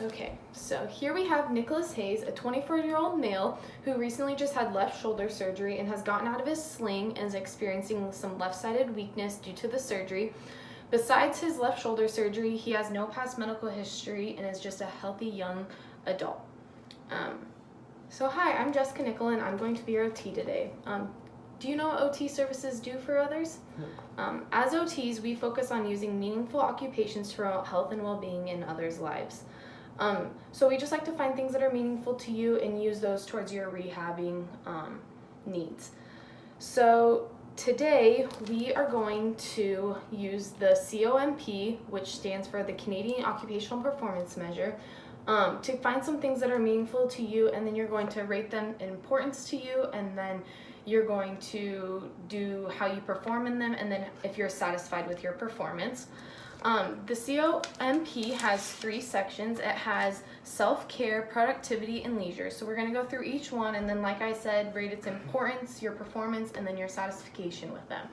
Okay, so here we have Nicholas Hayes, a 24-year-old male who recently just had left shoulder surgery and has gotten out of his sling and is experiencing some left-sided weakness due to the surgery. Besides his left shoulder surgery, he has no past medical history and is just a healthy young adult. So hi, I'm Jessica Nekl and I'm going to be your OT today. Do you know what OT services do for others? As OTs, we focus on using meaningful occupations to promote health and well-being in others' lives. So we just like to find things that are meaningful to you and use those towards your rehabbing needs. So today we are going to use the COMP, which stands for the Canadian Occupational Performance Measure, to find some things that are meaningful to you, and then you're going to rate them in importance to you, and then you're going to do how you perform in them, and then if you're satisfied with your performance. The COMP has 3 sections. It has self-care, productivity, and leisure. So we're going to go through each one, and then like I said, rate its importance, your performance, and then your satisfaction with them.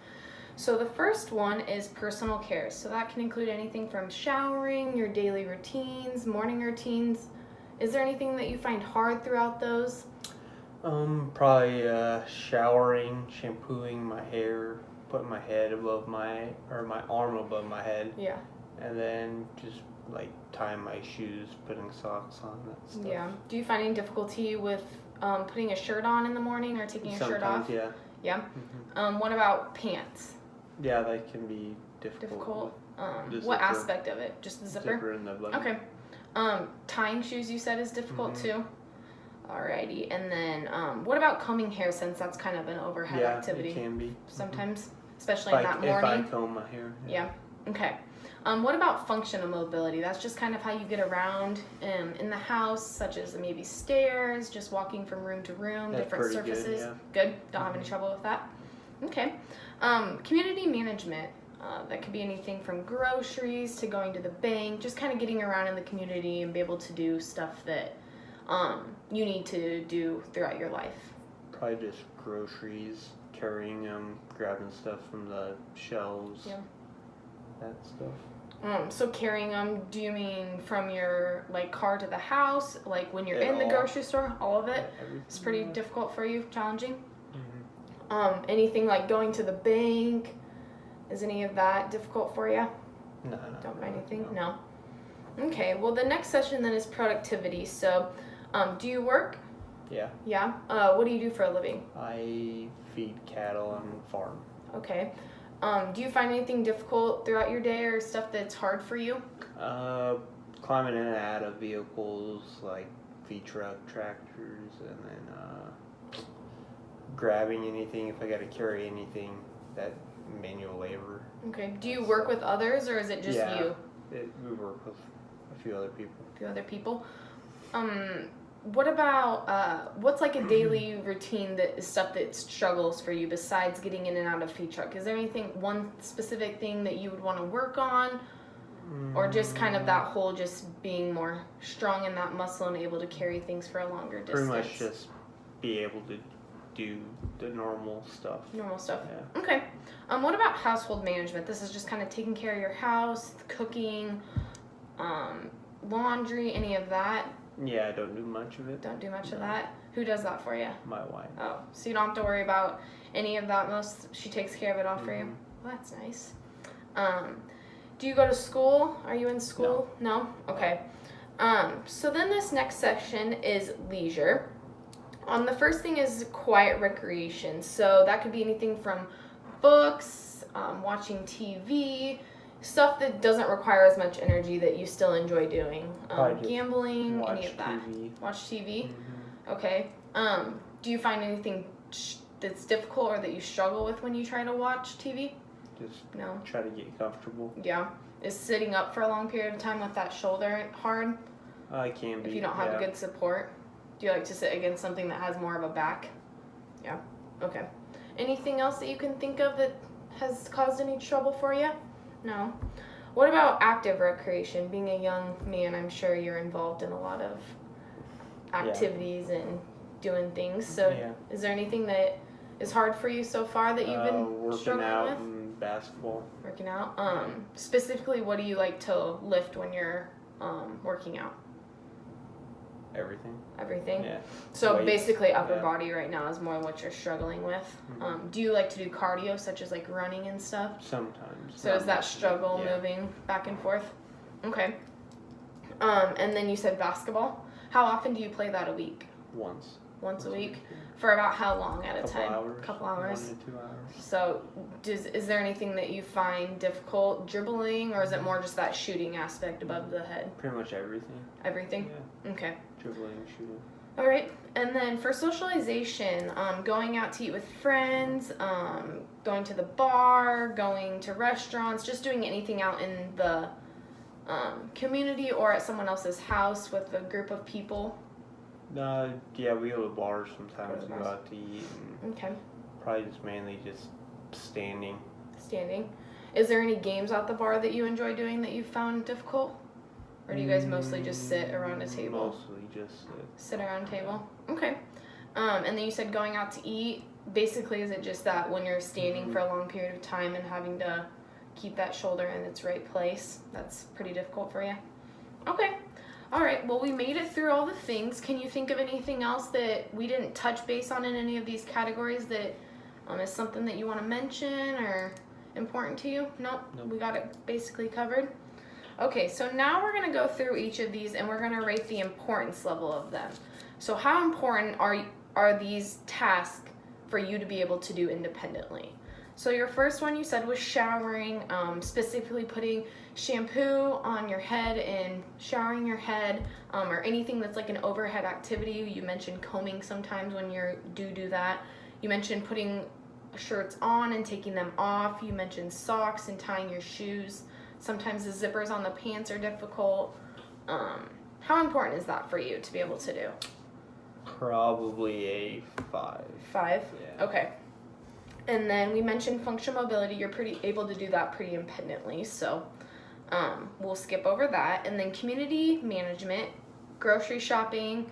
So the first one is personal care. So that can include anything from showering, your daily routines, morning routines. Is there anything that you find hard throughout those? Probably showering, shampooing my hair, putting my arm above my head. Yeah. And then just like tying my shoes, putting socks on, that stuff. Yeah. Do you find any difficulty with putting a shirt on in the morning or taking your shirt off? Yeah. Yeah. What about pants? Yeah, that can be difficult. What aspect of it? Just the zipper? Zipper in the button. Okay. Tying shoes you said is difficult too? Alrighty. And then what about combing hair, since that's kind of an overhead activity? Yeah, it can be. Sometimes, especially in that morning. If I comb my hair. Yeah. Okay. What about functional mobility? That's just kind of how you get around in the house, such as maybe stairs, just walking from room to room, That's different surfaces. Good, yeah. Good? Don't have any trouble with that? Okay. Community management. That could be anything from groceries to going to the bank, just kind of getting around in the community and be able to do stuff that you need to do throughout your life. Probably just groceries, carrying them, grabbing stuff from the shelves. Yeah. That stuff. So carrying them, do you mean from your car to the house, like when you're in the grocery store, all of it? It's pretty difficult for you, challenging? Anything like going to the bank, is any of that difficult for you? No. Don't find anything? No. Okay, well the next session then is productivity. So do you work? Yeah. Yeah? What do you do for a living? I feed cattle on a farm. Okay. Do you find anything difficult throughout your day or stuff that's hard for you? Climbing in and out of vehicles like feed truck, tractors, and then grabbing anything if I got to carry anything, that manual labor. Okay. Do you work with others or is it just you? We work with a few other people. What about what's like a daily routine that is stuff that struggles for you besides getting in and out of feed truck? Is there one specific thing that you would want to work on, or just kind of that whole just being more strong in that muscle and able to carry things for a longer distance? Pretty much just be able to do the normal stuff. Yeah. Okay. What about household management? This is just kind of taking care of your house, cooking, laundry, any of that? Yeah, I don't do much of it. Don't do much of that? Who does that for you? My wife. Oh, so you don't have to worry about any of that. She takes care of it all for you? Well, that's nice. Do you go to school? Are you in school? No? Okay. So then this next section is leisure. The first thing is quiet recreation. So that could be anything from books, watching TV, stuff that doesn't require as much energy that you still enjoy doing. Gambling, any of that. Watch TV? Okay. Do you find anything that's difficult or that you struggle with when you try to watch TV? Just try to get comfortable. Yeah. Is sitting up for a long period of time with that shoulder hard? It can be. If you don't have a good support? Do you like to sit against something that has more of a back? Yeah. Okay. Anything else that you can think of that has caused any trouble for you? No. What about active recreation? Being a young man, I'm sure you're involved in a lot of activities and doing things. So is there anything that is hard for you so far that you've been struggling out with? And basketball. Working out. Specifically, what do you like to lift when you're working out? Everything. Everything? Yeah. So Weights, basically upper yeah. body right now is more what you're struggling with. Do you like to do cardio, such as like running and stuff? Sometimes. So is that struggle moving back and forth? Okay. And then you said basketball. How often do you play that a week? Once. Once a week? For about how long at a time? Couple hours. 1 to 2 hours. So is there anything that you find difficult dribbling, or is it more just that shooting aspect above the head? Pretty much everything. Everything? Yeah. Okay. Dribbling, shooting. All right. And then for socialization, going out to eat with friends, going to the bar, going to restaurants, just doing anything out in the community or at someone else's house with a group of people. Yeah, we go to bars sometimes, go out to eat, and Okay. probably just mainly just standing. Standing. Is there any games at the bar that you enjoy doing that you found difficult? Or do you guys mostly just sit around a table? Mostly just sit. Sit around a table? Okay. And then you said going out to eat. Basically, is it just that when you're standing for a long period of time and having to keep that shoulder in its right place, that's pretty difficult for you? Okay. All right, well, we made it through all the things. Can you think of anything else that we didn't touch base on in any of these categories that is something that you want to mention or important to you? Nope. We got it basically covered. Okay, so now we're going to go through each of these and we're going to rate the importance level of them. So how important are these tasks for you to be able to do independently? So your first one you said was showering, specifically putting shampoo on your head and showering your head, or anything that's like an overhead activity. You mentioned combing sometimes when you do that. You mentioned putting shirts on and taking them off. You mentioned socks and tying your shoes. Sometimes the zippers on the pants are difficult. How important is that for you to be able to do? Probably a 5. 5? Yeah. Okay. And then we mentioned functional mobility. You're pretty able to do that pretty independently, so we'll skip over that. And then community management, grocery shopping,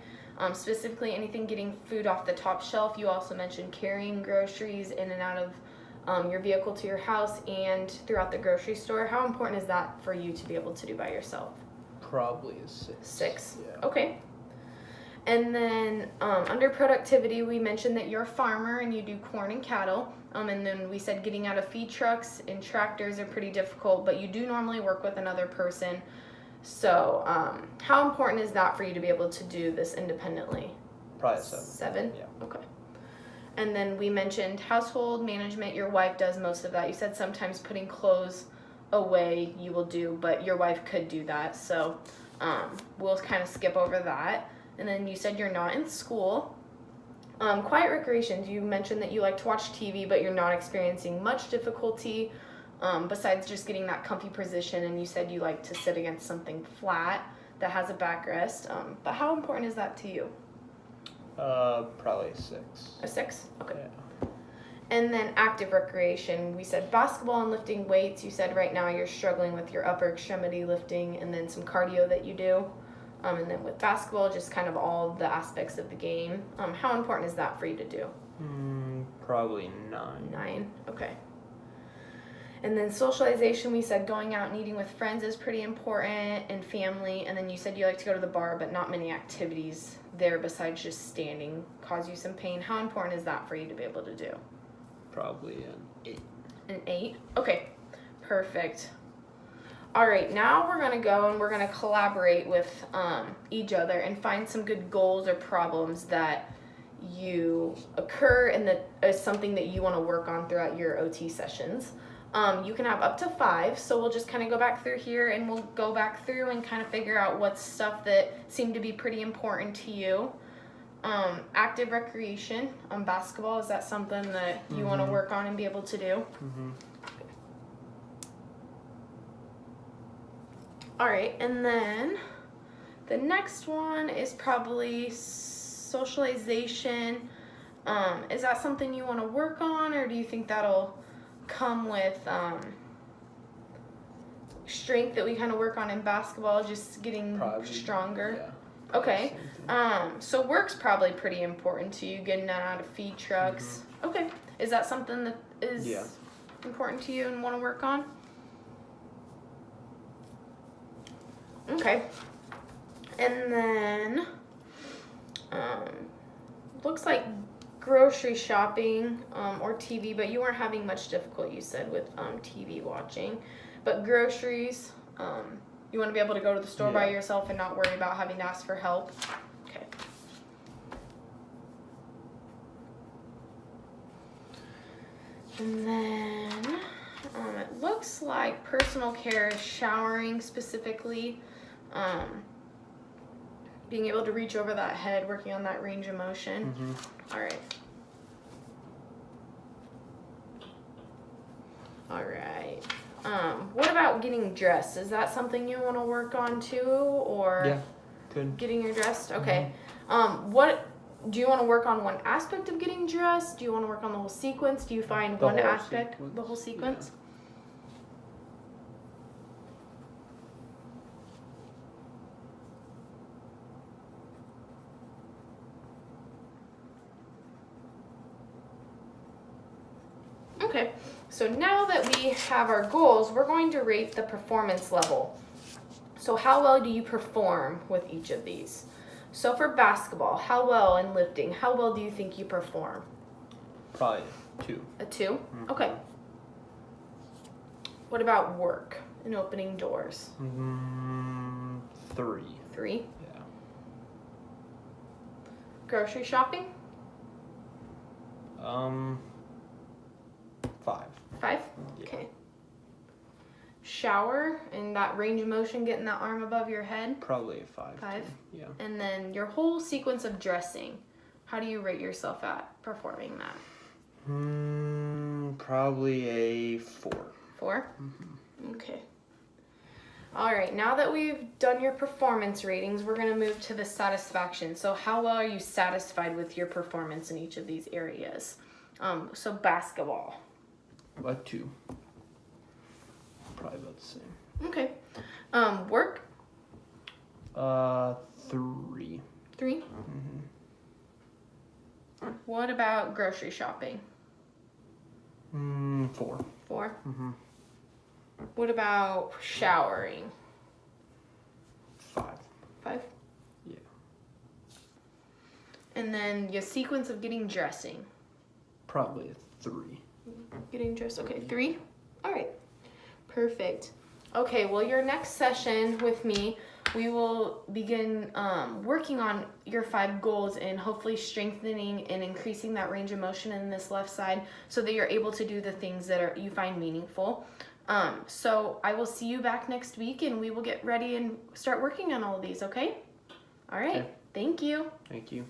specifically anything getting food off the top shelf. You also mentioned carrying groceries in and out of your vehicle to your house and throughout the grocery store. How important is that for you to be able to do by yourself? Probably a 6. 6? Yeah. Okay. And then under productivity, we mentioned that you're a farmer and you do corn and cattle. And then we said getting out of feed trucks and tractors are pretty difficult, but you do normally work with another person. So how important is that for you to be able to do this independently? Probably a 7. 7? Yeah. Okay. And then we mentioned household management. Your wife does most of that. You said sometimes putting clothes away you will do, but your wife could do that. So we'll kind of skip over that. And then you said you're not in school. Quiet recreations, you mentioned that you like to watch TV, but you're not experiencing much difficulty besides just getting that comfy position. And you said you like to sit against something flat that has a backrest. But how important is that to you? Probably a 6. A 6? Okay. Yeah. And then active recreation, we said basketball and lifting weights. You said right now you're struggling with your upper extremity lifting and then some cardio that you do. And then with basketball, just kind of all the aspects of the game. How important is that for you to do? Probably 9. 9, okay. And then socialization, we said going out and eating with friends is pretty important, and family. And then you said you like to go to the bar, but not many activities there besides just standing cause you some pain. How important is that for you to be able to do? Probably an 8. An 8? Okay, perfect. All right, now we're going to go and we're going to collaborate with each other and find some good goals or problems that you occur and that is something that you want to work on throughout your OT sessions. You can have up to 5, so we'll just kind of go back through here and we'll go back through and kind of figure out what's stuff that seemed to be pretty important to you. Active recreation, basketball, is that something that you want to work on and be able to do? All right, and then the next one is probably socialization. Is that something you want to work on, or do you think that'll come with strength that we kind of work on in basketball, just getting stronger? Yeah. Okay. So work's probably pretty important to you, getting out of feed trucks. Okay. Is that something that is important to you and want to work on? Okay. And then Looks like grocery shopping or TV, but you weren't having much difficulty, you said, with TV watching. But groceries, you want to be able to go to the store by yourself and not worry about having to ask for help. Okay. And then it looks like personal care is showering specifically. Being able to reach over that head, working on that range of motion. All right. All right. What about getting dressed? Is that something you want to work on too, or Yeah, good. getting your dressed? Okay. What do you want to work on? One aspect of getting dressed? Do you want to work on the whole sequence? Do you find The one whole aspect, sequence. the whole sequence? Okay, so now that we have our goals, we're going to rate the performance level. So how well do you perform with each of these? So for basketball, how well, in lifting, how well do you think you perform? Probably 2. A 2? Okay. What about work and opening doors? 3. 3? Yeah. Grocery shopping? 5. 5? Yeah. Okay. Shower and that range of motion, getting that arm above your head? Probably a 5. 5? Too. Yeah. And then your whole sequence of dressing, how do you rate yourself at performing that? Probably a 4. 4? Okay. All right, now that we've done your performance ratings, we're going to move to the satisfaction. So how well are you satisfied with your performance in each of these areas? So basketball. About 2. Probably about the same. Okay. Work? 3. 3? What about grocery shopping? 4. 4? What about showering? 5. 5? Yeah. And then your sequence of getting dressing? Probably a 3. Getting dressed, okay, 3? All right, perfect. Okay, well, your next session with me, we will begin working on your 5 goals and hopefully strengthening and increasing that range of motion in this left side so that you're able to do the things that you find meaningful. So I will see you back next week and we will get ready and start working on all of these, okay? All right, Okay. Thank you. Thank you.